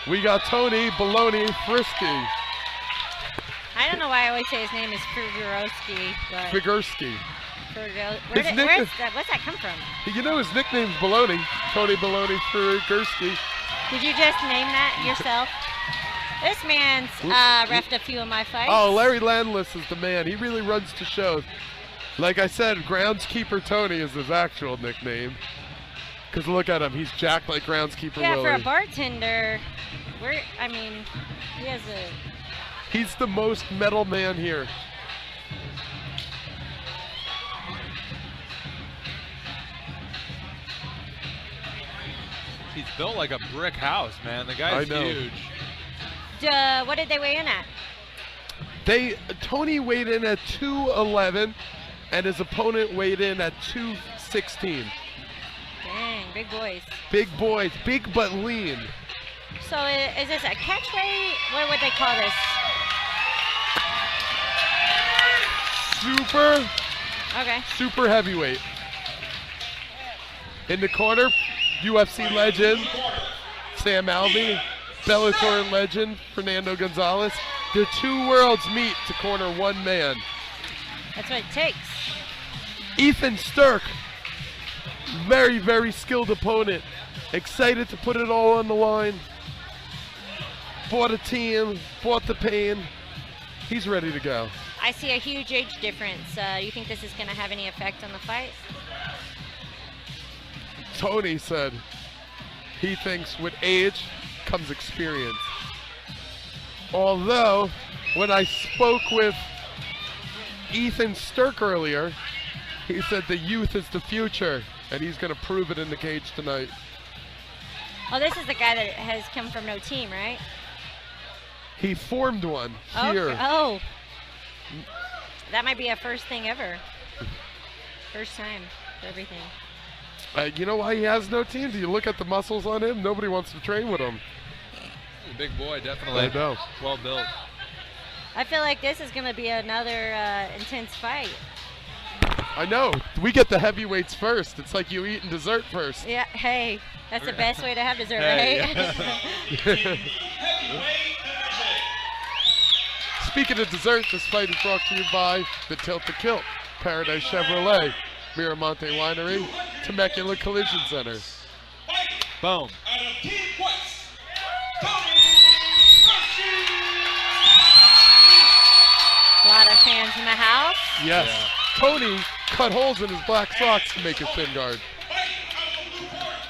We got Tony Baloney Frisky. I don't know why I always say his name is Figurski, but Figurski. What's that come from? You know his nickname's Baloney. Tony Baloney Figurski. Did you just name that yourself? This man's reffed a few of my fights. Oh, Larry Landless is the man. He really runs to shows. Like I said, Groundskeeper Tony is his actual nickname. Because look at him. He's jacked like Groundskeeper Yeah, Willie. for a bartender, he has a... He's the most metal man here. He's built like a brick house, man. The guy's huge. What did they weigh in at? Tony weighed in at 211, and his opponent weighed in at 216. Dang, big boys. Big boys, big but lean. So is this a catch weight? What would they call this? Super heavyweight. In the corner, UFC legend Sam Alvey, Bellator legend Fernando Gonzalez. The two worlds meet to corner one man. That's what it takes. Ethan Sterk, very, very skilled opponent. Excited to put it all on the line. Bought a team, bought the pain. He's ready to go. I see a huge age difference. You think this is going to have any effect on the fight? Tony said he thinks with age comes experience. Although, when I spoke with Ethan Sterk earlier, he said the youth is the future, and he's going to prove it in the cage tonight. Oh, this is the guy that has come from no team, right? He formed one here. Okay. Oh, that might be a first thing ever. First time for everything. You know why he has no team? Do you look at the muscles on him? Nobody wants to train with him. He's a big boy, definitely. I know. Well built. I feel like this is going to be another intense fight. I know. We get the heavyweights first. It's like you eating dessert first. Yeah, hey, that's the best way to have dessert, hey, right? Yeah. Speaking of dessert, this fight is brought to you by the Tilt the Kilt, Paradise Chevrolet, Miramonte Winery, Temecula Collision Center. Boom. A lot of fans in the house. Yes. Yeah. Tony cut holes in his black socks to make a thin guard.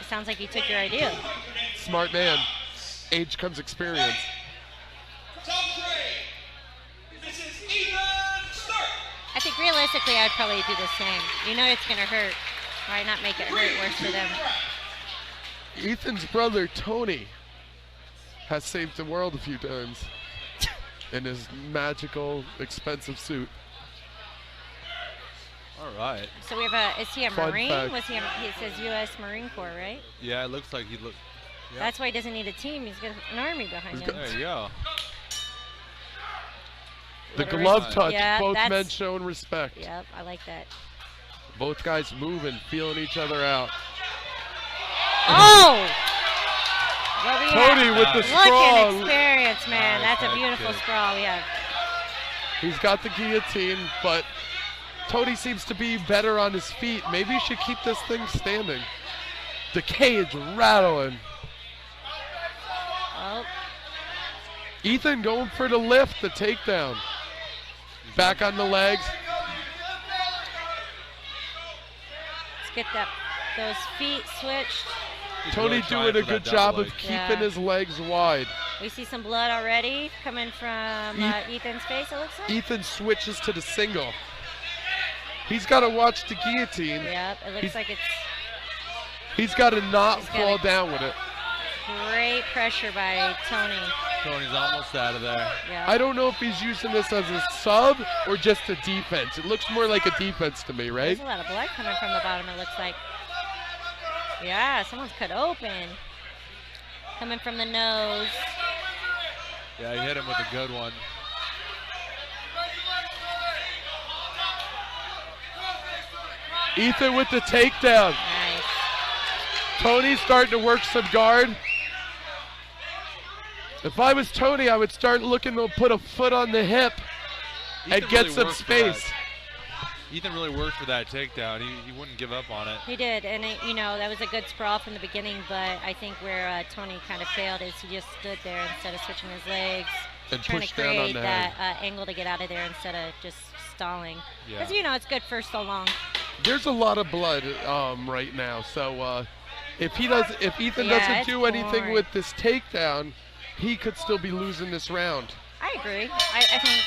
It sounds like he took your idea. Smart man. Age comes experience. I think realistically I'd probably do the same. You know it's going to hurt. Why not make it hurt worse for them? Ethan's brother, Tony, has saved the world a few times in his magical, expensive suit. All right. So we have is he a Fun Marine? fact. He says U.S. Marine Corps, right? Yeah, it looks like he looks. Yep. That's why he doesn't need a team. He's got an army behind him. There you go. The glove touch, yeah, both men showing respect. Yep, I like that. Both guys moving, feeling each other out. Oh! Tony with the sprawl. Look at experience, man. That's a beautiful sprawl we have. He's got the guillotine, but Tony seems to be better on his feet. Maybe you should keep this thing standing. The cage rattling. Oh. Ethan going for the lift, the takedown. Back on the legs. Let's get those feet switched. Tony doing a good job of keeping his legs wide. We see some blood already coming from Ethan's face, it looks like. Ethan switches to the single. He's got to watch the guillotine. Yep, it looks like it's... He's got to not fall down with it. Great pressure by Tony. Tony's almost out of there. Yep. I don't know if he's using this as a sub or just a defense. It looks more like a defense to me, right? There's a lot of blood coming from the bottom, it looks like. Yeah, someone's cut open. Coming from the nose. Yeah, he hit him with a good one. Ethan with the takedown. Nice. Tony's starting to work some guard. If I was Tony, I would start looking to put a foot on the hip and get really some worked for space. Ethan really worked for that takedown. He wouldn't give up on it. He did, and that was a good sprawl from the beginning, but I think where Tony kind of failed is he just stood there instead of switching his legs, And trying to pushed down on create the that head. angle to get out of there instead of just stalling. Yeah. Because, it's good for so long. There's a lot of blood right now, so if Ethan Yeah, doesn't it's do anything boring. with this takedown, he could still be losing this round. I agree. I think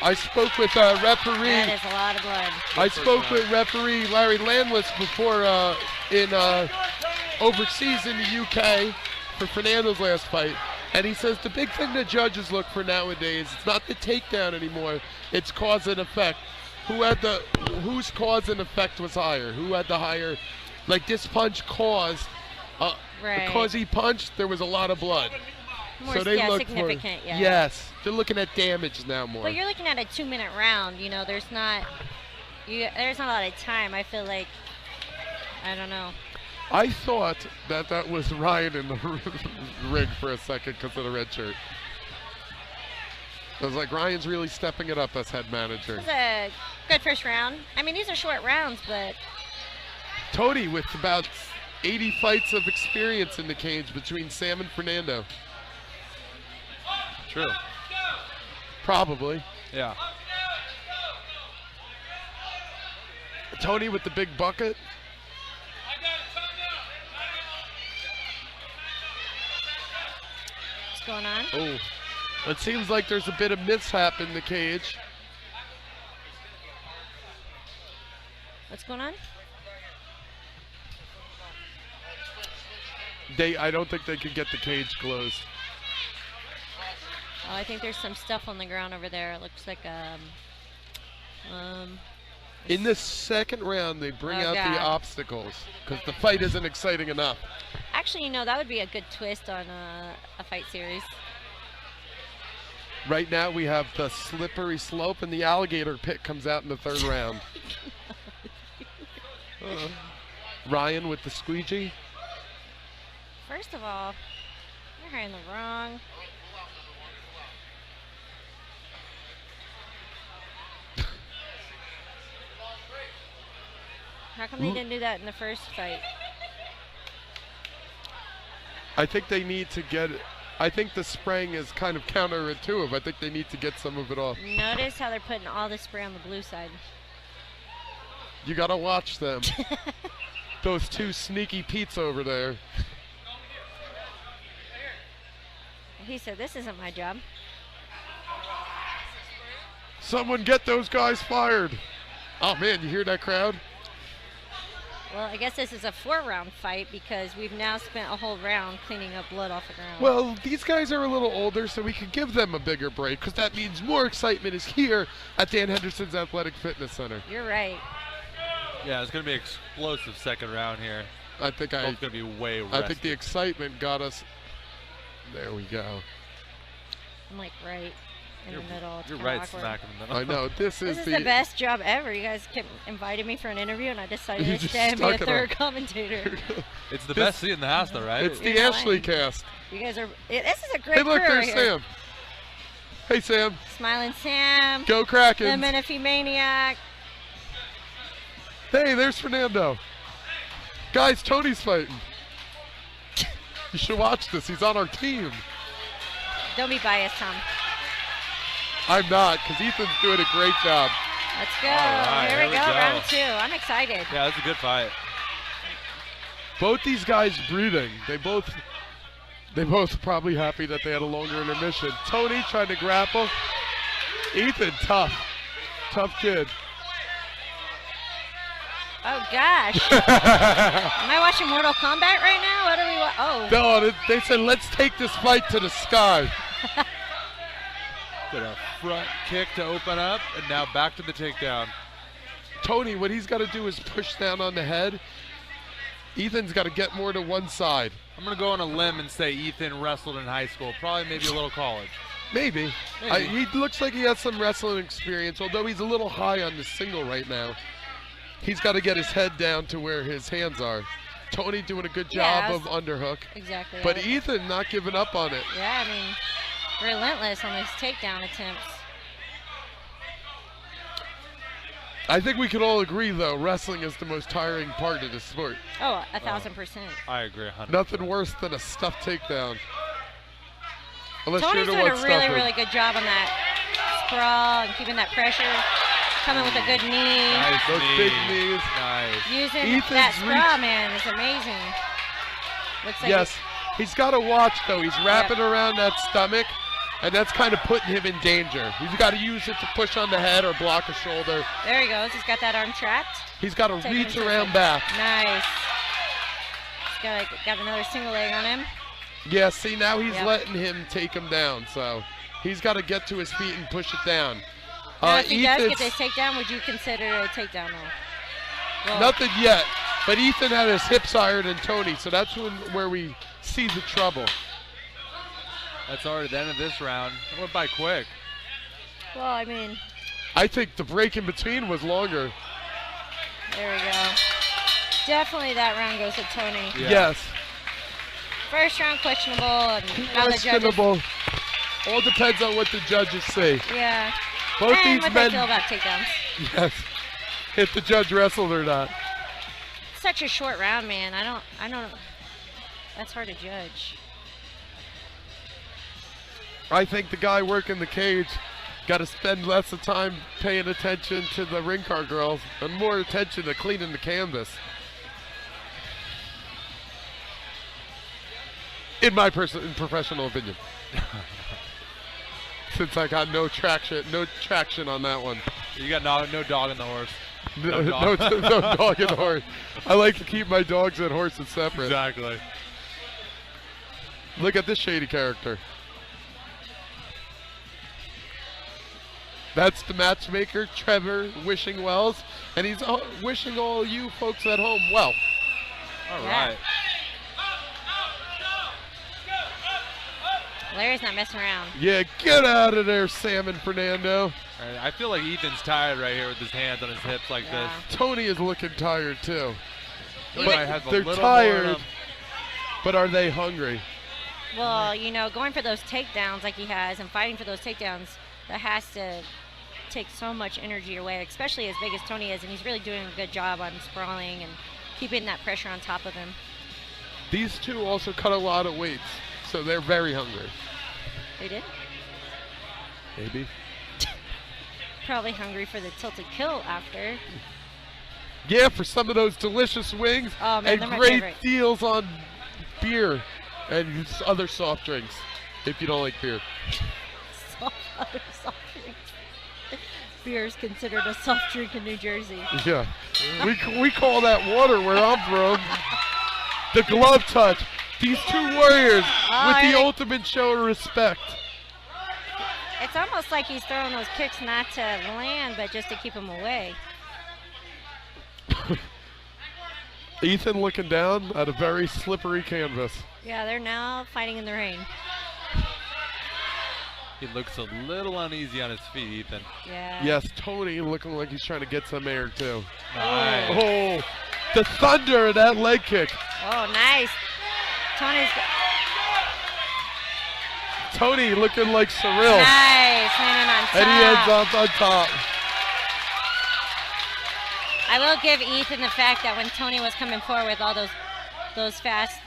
I spoke with referee. that is a lot of blood. I spoke with referee Larry Landless before in overseas in the UK for Fernando's last fight, and he says the big thing that judges look for nowadays, it's not the takedown anymore, it's cause and effect. Whose cause and effect was higher? Who had the higher? Like this punch caused, Right. because he punched, there was a lot of blood. More, So they yeah, look significant, for, yeah. Yes, they're looking at damage now more. But you're looking at a 2-minute round. There's not a lot of time. I feel like, I don't know. I thought that was Ryan in the ring for a second because of the red shirt. I was like, Ryan's really stepping it up as head manager. It was a good first round. I mean, these are short rounds, but Tony with about 80 fights of experience in the cage between Sam and Fernando. True. Probably. Yeah. Tony with the big bucket. what's going on? Oh, it seems like there's a bit of mishap in the cage. What's going on? I don't think they could get the cage closed. Oh, I think there's some stuff on the ground over there. It looks like In the second round, they bring Oh, out the God. obstacles because the fight isn't exciting enough. actually, that would be a good twist on a fight series. Right now, we have the slippery slope, and the alligator pit comes out in the third round. Ryan with the squeegee. First of all, you're in the wrong. How come they didn't do that in the first fight? I think they need to get. I think the spraying is kind of counterintuitive. I think they need to get some of it off. Notice how they're putting all the spray on the blue side. You gotta watch them. Those two sneaky Pete's over there. He said, "This isn't my job." Someone get those guys fired. Oh man, you hear that crowd? Well, I guess this is a 4-round fight because we've now spent a whole round cleaning up blood off the ground. Well, these guys are a little older, so we could give them a bigger break because that means more excitement is here at Dan Henderson's Athletic Fitness Center. You're right. Yeah, it's going to be explosive second round here. I think Both going to be way rested. I think the excitement got us. There we go. I'm like right in the middle. It's You're kinda right awkward. smack in the middle. I know this This is is the best job ever. You guys kept inviting me for an interview, and I decided You to just stay and be a stuck it third up. commentator. It's the This- best seat in the house, though, right? It's the You're not Ashley lying. cast. You guys are. This is a great Hey, look, crew there's right here. Sam. Hey, Sam. Smiling Sam, Go the Kraken. Menifee Maniac. Hey, there's Fernando. Guys, Tony's fighting. You should watch this. He's on our team. Don't be biased, Tom. I'm not, because Ethan's doing a great job. Let's go. All right, Here we here we go. go. Round 2. I'm excited. Yeah, that's a good fight. Both these guys breathing. They both probably happy that they had a longer intermission. Tony trying to grapple. Ethan, tough kid. Oh gosh. Am I watching Mortal Kombat right now? What are we? Oh. No, they said let's take this fight to the sky. Got a front kick to open up, and now back to the takedown. Tony, what he's got to do is push down on the head. Ethan's got to get more to one side. I'm going to go on a limb and say Ethan wrestled in high school, probably maybe a little college. Maybe. Maybe. He looks like he has some wrestling experience, although he's a little high on the single right now. He's got to get his head down to where his hands are. Tony doing a good Yeah, job of underhook. Exactly. But Ethan not giving up on it. Yeah, I mean, relentless on these takedown attempts. I think we could all agree, though, wrestling is the most tiring part of the sport. Oh, 1,000%. I agree 100%. Nothing worse than a stuffed takedown. Unless Tony's you're the doing one a really, stuffing. really good job on that sprawl and keeping that pressure. Coming with a good knee. Nice Those knee. big knees. Nice. Using Ethan's that sprawl, reach. man, is amazing. Looks like Yes, he's got to watch, though. He's wrapping around that stomach, and that's kind of putting him in danger. He's got to use it to push on the head or block a shoulder. there he goes. He's got that arm trapped. He's got to Taking reach him to around the- back. Nice. He's got another single leg on him. Yeah, see, now he's Yep. letting him take him down, so he's got to get to his feet and push it down. Now, if he does get Ethan's- this takedown, would you consider it a takedown, though? Well, Nothing yet, but Ethan had his hips higher than Tony, so that's where we see the trouble. That's already the end of this round. It went by quick. Well, I mean, I think the break in between was longer. there we go. Definitely that round goes to Tony. Yeah. Yes. First round questionable, and now the judges. Questionable. All depends on what the judges say. Yeah. Both and these what they men, feel about takedowns. yes, if the judge wrestled or not. Such a short round, man. I don't. That's hard to judge. I think the guy working the cage got to spend less of time paying attention to the ring car girls and more attention to cleaning the canvas. In my professional opinion. Since I got no traction on that one. You got no dog in the horse. No, No dog. no dog and horse. I like to keep my dogs and horses separate. Exactly. Look at this shady character. That's the matchmaker, Trevor Wishing Wells, and he's wishing all you folks at home well. All Yeah. right. Larry's not messing around. Yeah, get out of there, Sam and Fernando. All right, I feel like Ethan's tired right here with his hands on his hips like Yeah. this. Tony is looking tired too. He But might have a they're little more in tired, him. but are they hungry? Well, you know, going for those takedowns like he has and fighting for those takedowns, that has to take so much energy away, especially as big as Tony is, and he's really doing a good job on sprawling and keeping that pressure on top of him. These two also cut a lot of weights, so they're very hungry. They did? Maybe. Probably hungry for the tilted kill after. Yeah, for some of those delicious wings Oh, man, and they're my great favorite. deals on beer and other soft drinks, if you don't like beer. Other soft drinks. Beer is considered a soft drink in New Jersey. Yeah, we call that water where I'm from. The glove touch. These two warriors with the ultimate show of respect. It's almost like he's throwing those kicks not to land, but just to keep him away. Ethan looking down at a very slippery canvas. Yeah, they're now fighting in the rain. He looks a little uneasy on his feet, Ethan. Yeah. Yes, Tony looking like he's trying to get some air too. Nice. Oh, the thunder of that leg kick. Oh, nice. Tony looking like Cyril. Nice, landing on top. And he ends up on top. I will give Ethan the fact that when Tony was coming forward with all those fast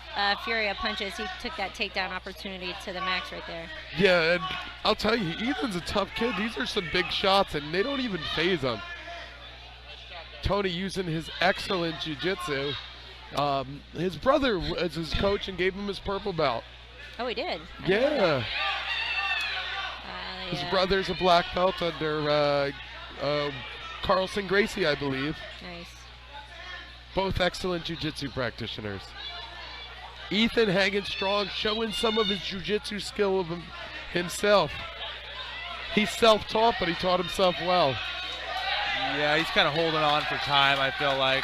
Furia punches, he took that takedown opportunity to the max right there. Yeah, and I'll tell you, Ethan's a tough kid. These are some big shots, and they don't even phase him. Tony using his excellent jiu-jitsu. His brother was his coach and gave him his purple belt. Oh, he did? I didn't know Yeah. that. His Yeah. brother's a black belt under Carlson Gracie, I believe. Nice. Both excellent jiu-jitsu practitioners. Ethan hanging strong, showing some of his jiu-jitsu skill of himself. He's self-taught, but he taught himself well. Yeah, he's kind of holding on for time, I feel like.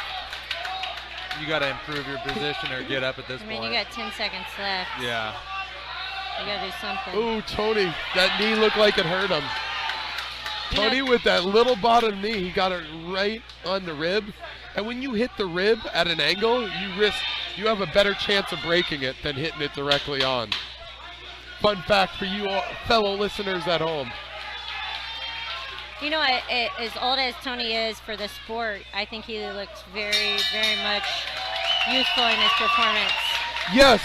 You got to improve your position or get up at this I mean, point. you got 10 seconds left. Yeah. You got to do something. Ooh, Tony, that knee looked like it hurt him. You know- Tony with that little bottom knee, he got it right on the rib. And when you hit the rib at an angle, you risk you have a better chance of breaking it than hitting it directly on. Fun fact for you all, fellow listeners at home. You know, as old as Tony is for the sport, I think he looks very, very much youthful in his performance. Yes,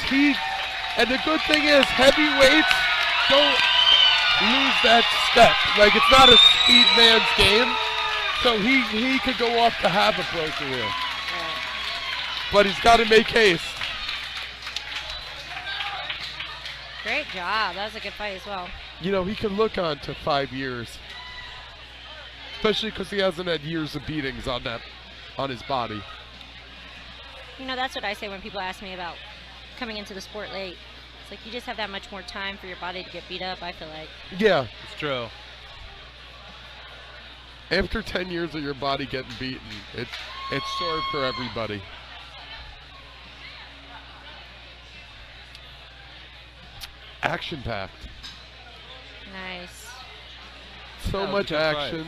and the good thing is heavyweights don't lose that step. Like, it's not a speed man's game, so he could go off to have a pro career. Right. But he's got to make haste. Great job. That was a good fight as well. You know, he can look on to 5 years. Especially because he hasn't had years of beatings on his body. You know, that's what I say when people ask me about coming into the sport late. It's like you just have that much more time for your body to get beat up, I feel like. Yeah. It's true. After 10 years of your body getting beaten, it's sore for everybody. Action-packed. Nice. So That was a much good fight. action,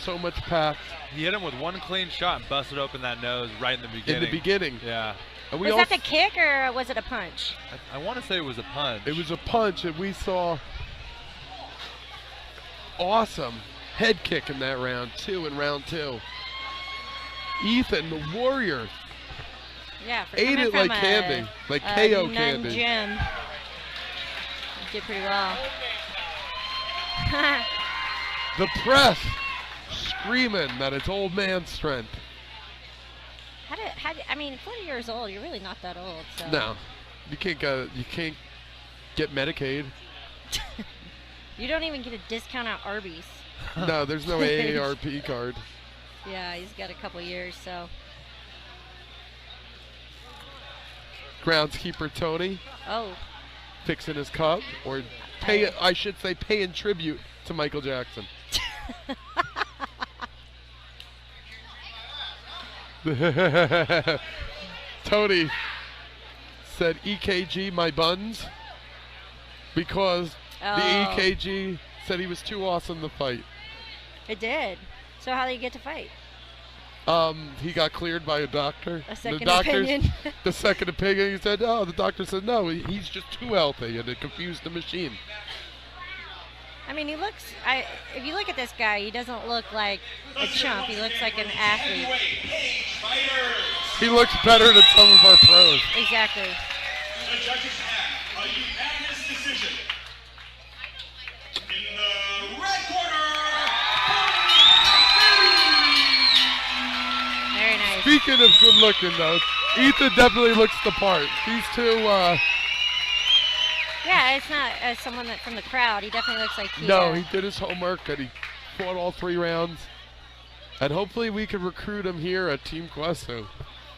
so much packed. He hit him with one clean shot and busted open that nose right in the beginning. In the beginning. Yeah. And Was that the kick or was it a punch? I want to say it was a punch. It was a punch, and we saw awesome head kick in that round, too, in round 2. Ethan, the warrior, Yeah, for ate coming it from like candy, like a KO nun candy. gym. Did pretty well. The press screaming that it's old man strength. I mean, 40 years old, you're really not that old. So. No, you can't get Medicaid. You don't even get a discount at Arby's. No, there's no AARP card. Yeah, he's got a couple years, so. Groundskeeper Tony Oh, fixing his cup, or I should say paying tribute to Michael Jackson. Tony said EKG my buns because the EKG said he was too awesome to fight. It did. So how do you get to fight? He got cleared by a doctor. A second the doctor's- opinion. The second opinion, he said, the doctor said, no, he's just too healthy, and it confused the machine. I mean, if you look at this guy, he doesn't look like a chump. He looks like an athlete. He looks better than some of our pros. Exactly. The judges have a unanimous decision. In the red corner, Very nice. Speaking of good looking, though, Ethan definitely looks the part. These two, Yeah, it's not as someone that from the crowd. He definitely looks like he. no, he did his homework, and he fought all 3 rounds. And hopefully we can recruit him here at Team Questo.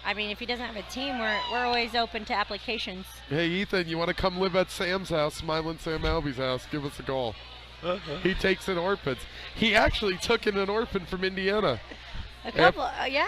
I mean, if he doesn't have a team, we're always open to applications. Hey, Ethan, you want to come live at Sam's house, Smiling Sam Alvey's house? Give us a call. He takes in orphans. He actually took in an orphan from Indiana. A couple, yeah.